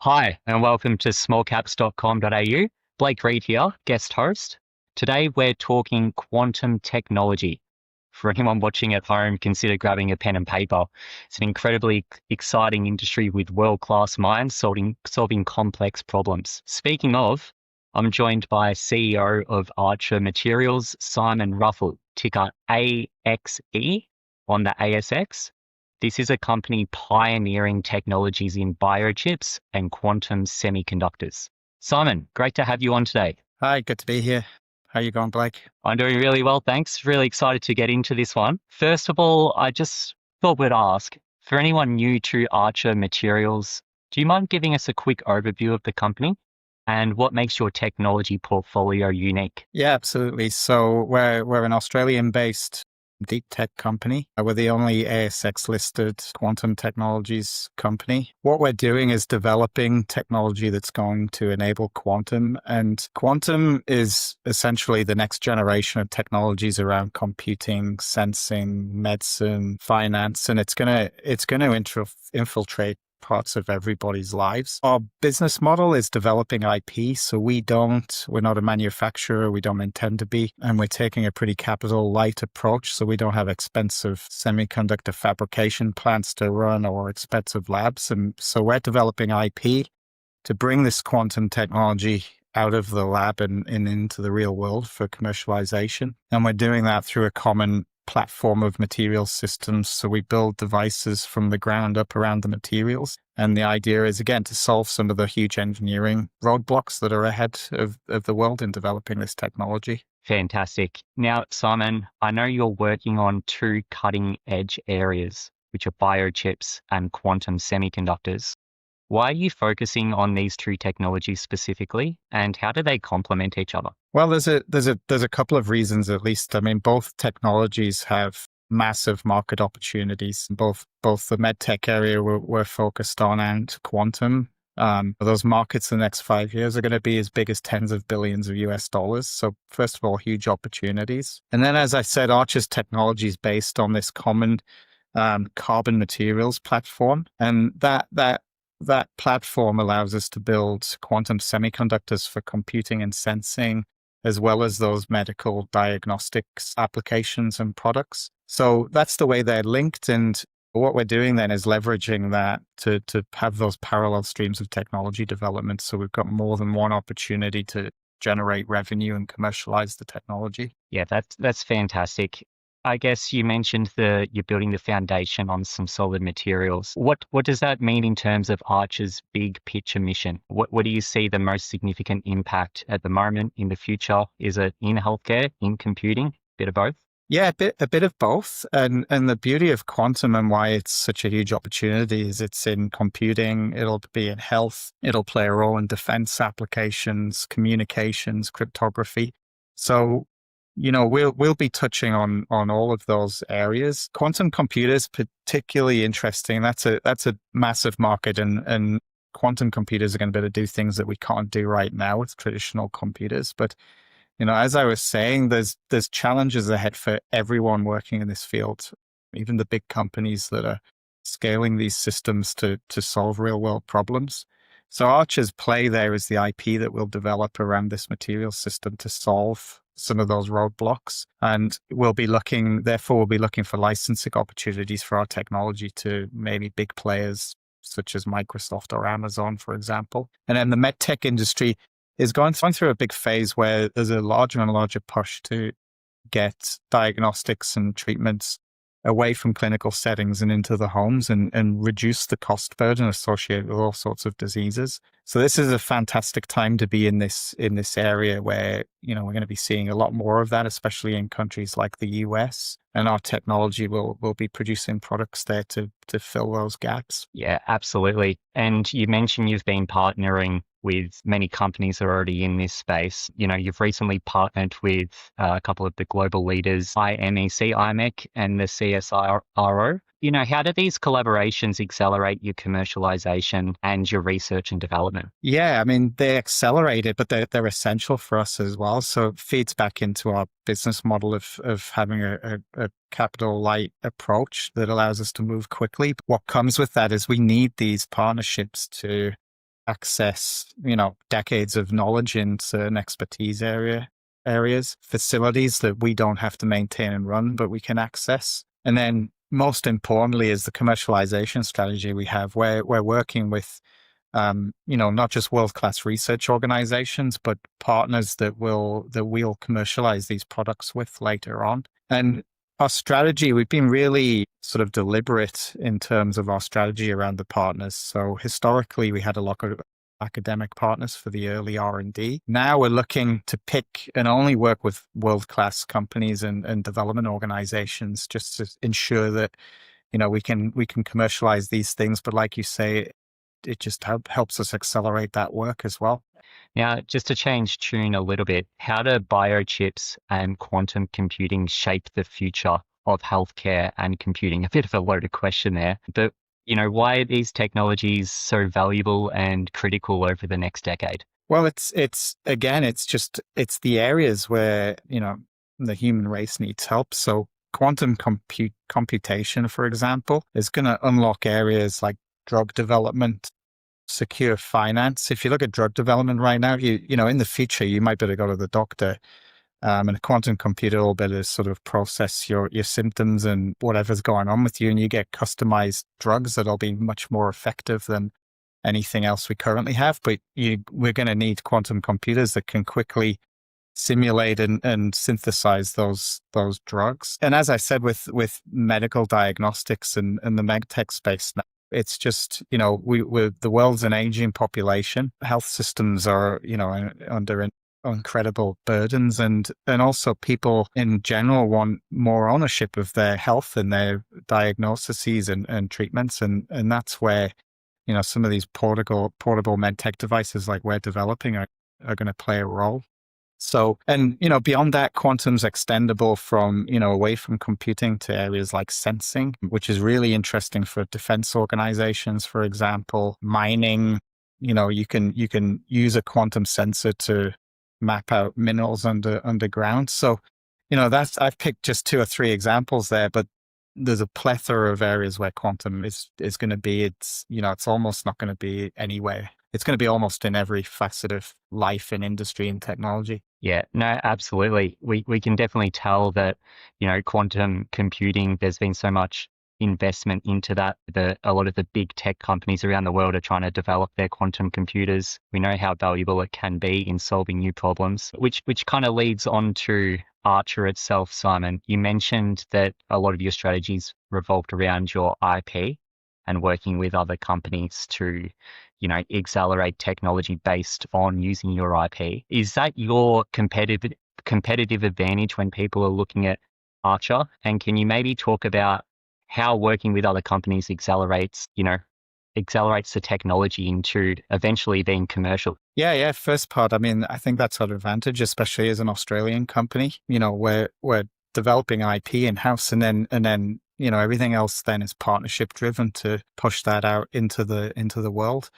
Hi, and welcome to smallcaps.com.au. Blake Reed here, guest host. Today we're talking quantum technology. For anyone watching at home, consider grabbing a pen and paper. It's an incredibly exciting industry with world-class minds solving complex problems. Speaking of, I'm joined by CEO of Archer Materials, Simon Ruffle, ticker AXE on the ASX. This is a company pioneering technologies in biochips and quantum semiconductors. Simon, great to have you on today. Hi, good to be here. How are you going, Blake? I'm doing really well, thanks. Really excited to get into this one. First of all, I just thought we'd ask, for anyone new to Archer Materials, do you mind giving us a quick overview of the company and what makes your technology portfolio unique? Yeah, absolutely. So we're an Australian-based deep tech company. We're the only ASX-listed quantum technologies company. What we're doing is developing technology that's going to enable quantum, and quantum is essentially the next generation of technologies around computing, sensing, medicine, finance, and it's going to infiltrate parts of everybody's lives. Our business model is developing IP, so we're not a manufacturer, we don't intend to be, and we're taking a pretty capital light approach, so we don't have expensive semiconductor fabrication plants to run or expensive labs, and so we're developing IP to bring this quantum technology out of the lab and into the real world for commercialization. And we're doing that through a common platform of material systems. So we build devices from the ground up around the materials. And the idea is, again, to solve some of the huge engineering roadblocks that are ahead of the world in developing this technology. Fantastic. Now, Simon, I know you're working on two cutting edge areas, which are biochips and quantum semiconductors. Why are you focusing on these two technologies specifically, and how do they complement each other? Well, there's a couple of reasons, at least. I mean, both technologies have massive market opportunities. Both the medtech area we're focused on and quantum. Those markets in the next 5 years are going to be as big as tens of billions of US dollars. So first of all, huge opportunities. And then, as I said, Archer's technology is based on this common carbon materials platform, and that platform allows us to build quantum semiconductors for computing and sensing, as well as those medical diagnostics applications and products. So that's the way they're linked. And what we're doing then is leveraging that to have those parallel streams of technology development. So we've got more than one opportunity to generate revenue and commercialize the technology. Yeah, that's fantastic. I guess you mentioned you're building the foundation on some solid materials. What does that mean in terms of Archer's big picture mission? What do you see the most significant impact at the moment, in the future? Is it in healthcare, in computing, bit of both? Yeah, a bit of both. And the beauty of quantum and why it's such a huge opportunity is it's in computing, it'll be in health, it'll play a role in defense applications, communications, cryptography. So we'll be touching on all of those areas. Quantum computers, particularly interesting. That's a massive market, and quantum computers are going to be able to do things that we can't do right now with traditional computers. But as I was saying, there's challenges ahead for everyone working in this field, even the big companies that are scaling these systems to solve real world problems. So Archer's play there is the IP that we'll develop around this material system to solve some of those roadblocks. And we'll be looking for licensing opportunities for our technology to maybe big players such as Microsoft or Amazon, for example. And then the medtech industry is going through a big phase where there's a larger and larger push to get diagnostics and treatments away from clinical settings and into the homes and reduce the cost burden associated with all sorts of diseases. So this is a fantastic time to be in this area where, we're going to be seeing a lot more of that, especially in countries like the US, and our technology will be producing products there to fill those gaps. Yeah, absolutely. And you mentioned you've been partnering with many companies that are already in this space. You've recently partnered with a couple of the global leaders, IMEC, and the CSIRO. How do these collaborations accelerate your commercialization and your research and development? Yeah, I mean, they accelerate it, but they're essential for us as well. So it feeds back into our business model of having a capital light approach that allows us to move quickly. What comes with that is we need these partnerships to access, decades of knowledge in certain expertise areas, facilities that we don't have to maintain and run, but we can access. And then most importantly is the commercialization strategy we have, where we're working with, not just world-class research organizations, but partners that we'll commercialize these products with later on. And our strategy, we've been really sort of deliberate in terms of our strategy around the partners. So historically, we had a lot of academic partners for the early R&D. Now we're looking to pick and only work with world-class companies and development organizations, just to ensure that, we can commercialize these things. But like you say, it just helps us accelerate that work as well. Now, just to change tune a little bit, how do biochips and quantum computing shape the future of healthcare and computing? A bit of a loaded question there, but why are these technologies so valuable and critical over the next decade? Well, it's the areas where, the human race needs help. So quantum computation, for example, is going to unlock areas like drug development, secure finance. If you look at drug development right now, in the future, you might be able to go to the doctor, and a quantum computer will be able to sort of process your symptoms and whatever's going on with you, and you get customized drugs that'll be much more effective than anything else we currently have. But we're going to need quantum computers that can quickly simulate and synthesize those drugs. And as I said, with medical diagnostics and the medtech space now, it's just, we're the world's an aging population. Health systems are, under incredible burdens, and also people in general want more ownership of their health and their diagnoses and treatments. And that's where, some of these portable medtech devices like we're developing are going to play a role. So, and, beyond that, quantum's extendable from, away from computing to areas like sensing, which is really interesting for defense organizations, for example, mining. You can use a quantum sensor to map out minerals underground. So, I've picked just 2 or 3 examples there, but there's a plethora of areas where quantum is going to be. It's almost not going to be anywhere. It's going to be almost in every facet of life and industry and technology. Yeah, no, absolutely. We can definitely tell that, quantum computing, there's been so much investment into that. A lot of the big tech companies around the world are trying to develop their quantum computers. We know how valuable it can be in solving new problems, which kind of leads on to Archer itself, Simon. You mentioned that a lot of your strategies revolved around your IP and working with other companies to, accelerate technology based on using your IP. Is that your competitive advantage when people are looking at Archer? And can you maybe talk about how working with other companies accelerates the technology into eventually being commercial? Yeah. First part, I think that's our advantage, especially as an Australian company. We're developing IP in-house, and then everything else then is partnership driven to push that out into the world.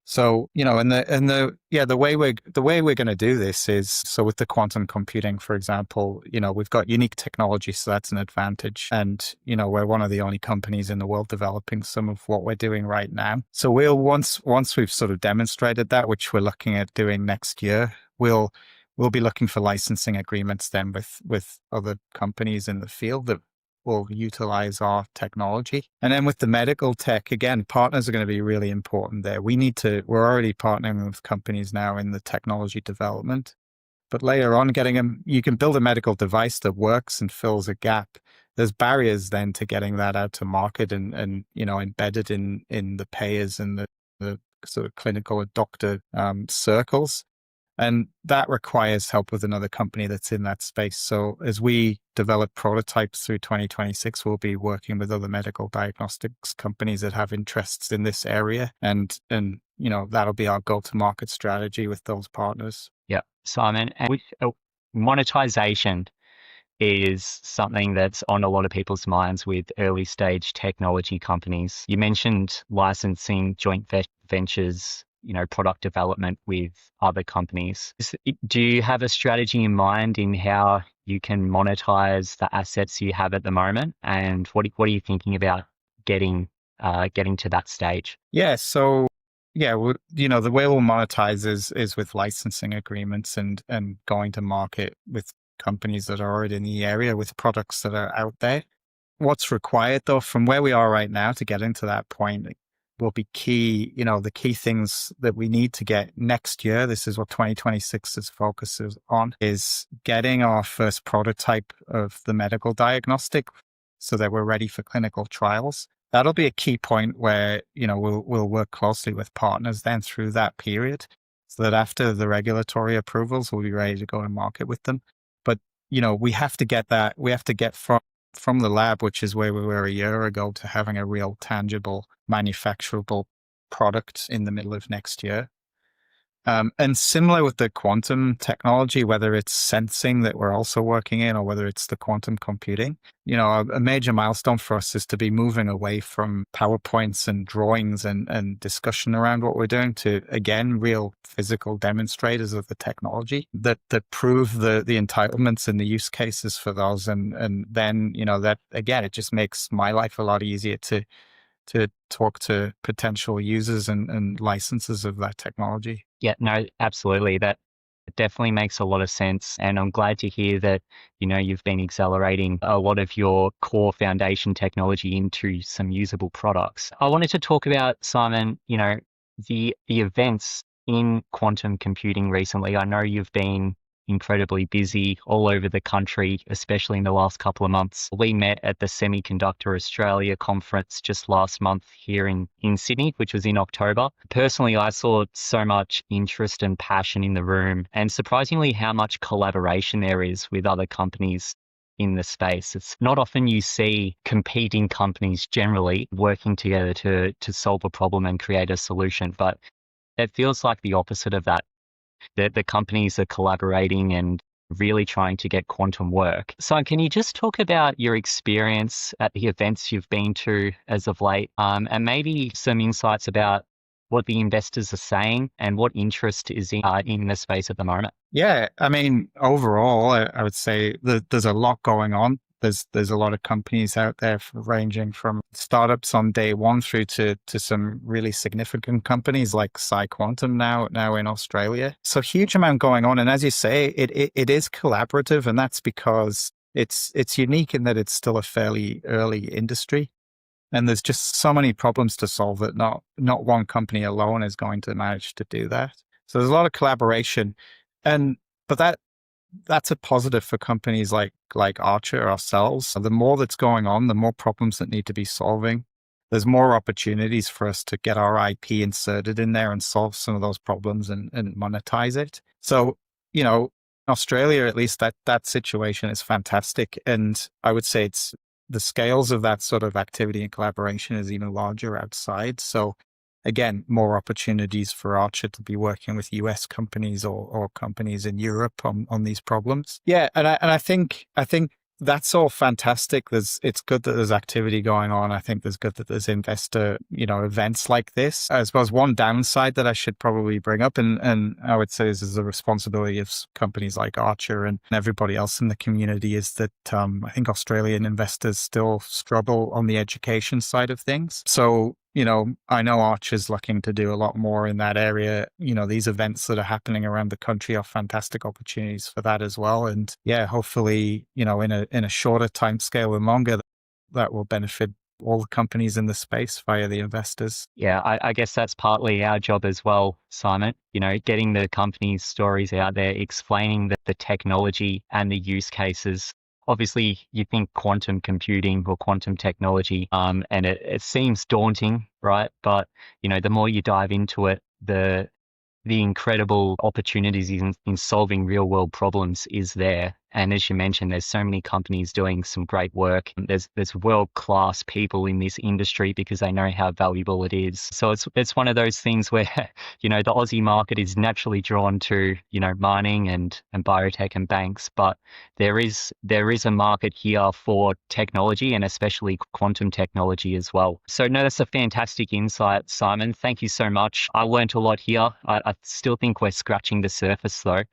So, the way we're going to do this is, so with the quantum computing, for example, we've got unique technology, so that's an advantage. And, we're one of the only companies in the world developing some of what we're doing right now. So once we've sort of demonstrated that, which we're looking at doing next year, we'll be looking for licensing agreements then with other companies in the field that will utilize our technology. And then with the medical tech, again, partners are going to be really important there. We're already partnering with companies now in the technology development, but later on you can build a medical device that works and fills a gap. There's barriers then to getting that out to market and embedded in the payers and the sort of clinical and doctor circles. And that requires help with another company that's in that space. So as we develop prototypes through 2026, we'll be working with other medical diagnostics companies that have interests in this area. And that'll be our go-to-market strategy with those partners. Yeah, Simon. And monetization is something that's on a lot of people's minds with early stage technology companies. You mentioned licensing, joint ventures, product development with other companies. Do you have a strategy in mind in how you can monetize the assets you have at the moment? And what are you thinking about getting to that stage? Yeah, so Yeah, the way we'll monetize is with licensing agreements and going to market with companies that are already in the area with products that are out there. What's required though, from where we are right now to get into that point will be key. The key things that we need to get next year, this is what 2026 is focuses on, is getting our first prototype of the medical diagnostic so that we're ready for clinical trials. That'll be a key point where, we'll work closely with partners then through that period so that after the regulatory approvals, we'll be ready to go and market with them. But, we have to get from the lab, which is where we were a year ago, to having a real tangible manufacturable product in the middle of next year. And similar with the quantum technology, whether it's sensing that we're also working in or whether it's the quantum computing, a major milestone for us is to be moving away from PowerPoints and drawings and discussion around what we're doing to, again, real physical demonstrators of the technology that prove the entitlements and the use cases for those. And then, that, again, it just makes my life a lot easier to talk to potential users and licensors of that technology. Yeah, no, absolutely. That definitely makes a lot of sense. And I'm glad to hear that, you've been accelerating a lot of your core foundation technology into some usable products. I wanted to talk about, Simon, the events in quantum computing recently. I know you've been incredibly busy all over the country, especially in the last couple of months. We met at the Semiconductor Australia conference just last month here in Sydney, which was in October. Personally, I saw so much interest and passion in the room, and surprisingly how much collaboration there is with other companies in the space. It's not often you see competing companies generally working together to solve a problem and create a solution, but it feels like the opposite of that. The companies are collaborating and really trying to get quantum work. So can you just talk about your experience at the events you've been to as of late, and maybe some insights about what the investors are saying and what interest is in the space at the moment? Yeah, I mean, overall, I would say that there's a lot going on. There's a lot of companies out there ranging from startups on day one through to some really significant companies like PsiQuantum now in Australia. So huge amount going on. And as you say, it is collaborative, and that's because it's unique in that it's still a fairly early industry. And there's just so many problems to solve that not one company alone is going to manage to do that. So there's a lot of collaboration. But that's a positive for companies like Archer ourselves. So the more that's going on, the more problems that need to be solving. There's more opportunities for us to get our IP inserted in there and solve some of those problems and monetize it. So, Australia, at least that situation is fantastic. And I would say the scales of that sort of activity and collaboration is even larger outside. So again, more opportunities for Archer to be working with US companies or companies in Europe on these problems. Yeah, and I think that's all fantastic. It's good that there's activity going on. I think there's good that there's investor, events like this. I suppose one downside that I should probably bring up, and I would say this is the responsibility of companies like Archer and everybody else in the community, is that I think Australian investors still struggle on the education side of things. So, I know Archer's looking to do a lot more in that area. These events that are happening around the country are fantastic opportunities for that as well. And yeah, hopefully, in a shorter time scale and longer, that will benefit all the companies in the space via the investors. Yeah, I guess that's partly our job as well, Simon, getting the company's stories out there, explaining the technology and the use cases. Obviously, you think quantum computing or quantum technology, and it seems daunting, right? But, the more you dive into it, the incredible opportunities in solving real world problems is there. And as you mentioned, there's so many companies doing some great work. There's world-class people in this industry because they know how valuable it is. So it's one of those things where, the Aussie market is naturally drawn to, mining and biotech and banks, but there is a market here for technology and especially quantum technology as well. So no, that's a fantastic insight, Simon. Thank you so much. I learned a lot here. I still think we're scratching the surface though.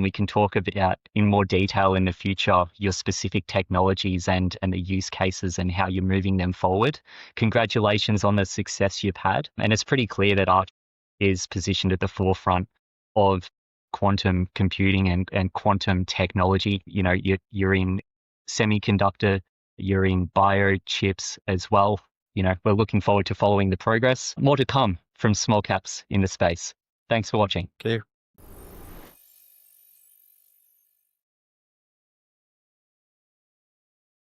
We can talk about in more detail in the future your specific technologies and the use cases and how you're moving them forward. Congratulations on the success you've had. And it's pretty clear that ARC is positioned at the forefront of quantum computing and quantum technology. You know, you're in semiconductor, you're in biochips as well. You know, we're looking forward to following the progress. More to come from small caps in the space. Thanks for watching. Thank you.